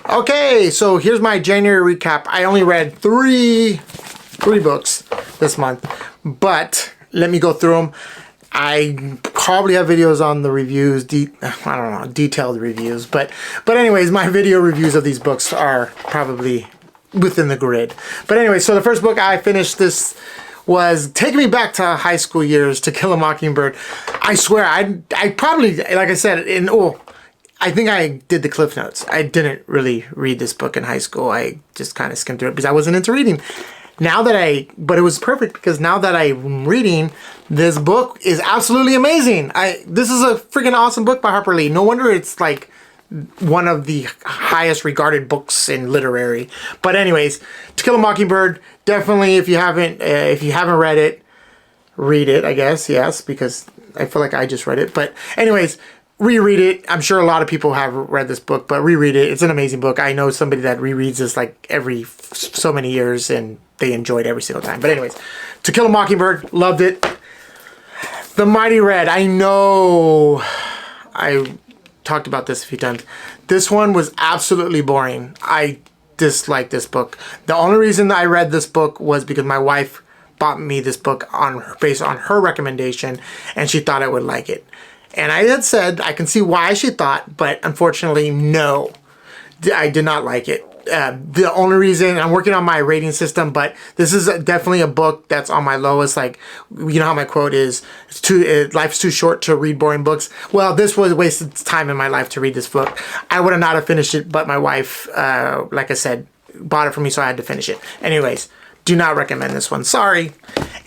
Okay, so here's my January recap. I only read three books this month, but let me go through them. I probably have videos on the reviews, I don't know, detailed reviews, but anyways, my video reviews of these books are probably within the grid. But anyway, so the first book I finished this was taking me back to high school years, To Kill a Mockingbird. I swear, I probably, like I said, I think I did the Cliff Notes. I didn't really read this book in high school. I just kind of skimmed through it because I wasn't into reading. But it was perfect because now that I'm reading, this book is absolutely amazing. This is a freaking awesome book by Harper Lee. No wonder it's like one of the highest regarded books in literary. But anyways, To Kill a Mockingbird, definitely if you haven't read it, read it, I guess, yes, because I feel like I just read it. But anyways, reread it. I'm sure a lot of people have read this book, but reread it. It's an amazing book. I know somebody that rereads this like every so many years and they enjoy it every single time. But anyways, To Kill a Mockingbird, loved it. The Mighty Red, I know I talked about this a few times. This one was absolutely boring. I disliked this book. The only reason I read this book was because my wife bought me this book based on her recommendation, and she thought I would like it. And I had said I can see why she thought, but unfortunately, no, I did not like it. The only reason I'm working on my rating system, but this is definitely a book that's on my lowest. Like, you know how my quote is, life's too short to read boring books. Well, this was a waste of time in my life to read this book. I would have not have finished it, but my wife, like I said, bought it for me, so I had to finish it. Anyways, do not recommend this one. Sorry.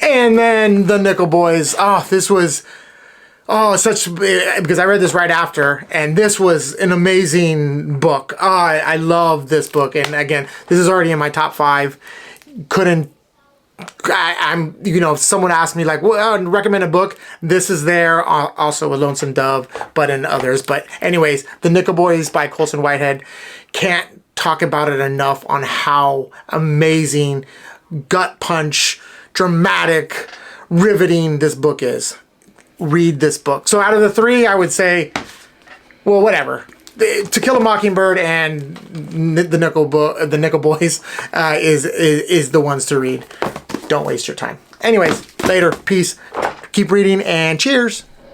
And then The Nickel Boys. Oh, this was... Oh, because I read this right after, and this was an amazing book. Oh, I love this book, and again, this is already in my top 5. Someone asked me like, well, recommend a book. This is there, also a Lonesome Dove, but in others. But anyways, The Nickel Boys by Colson Whitehead. Can't talk about it enough on how amazing, gut punch, dramatic, riveting this book is. Read this book. So out of the 3, I would say, well, whatever. To Kill a Mockingbird and The Nickel Boys is the ones to read. Don't waste your time. Anyways, later. Peace. Keep reading and cheers.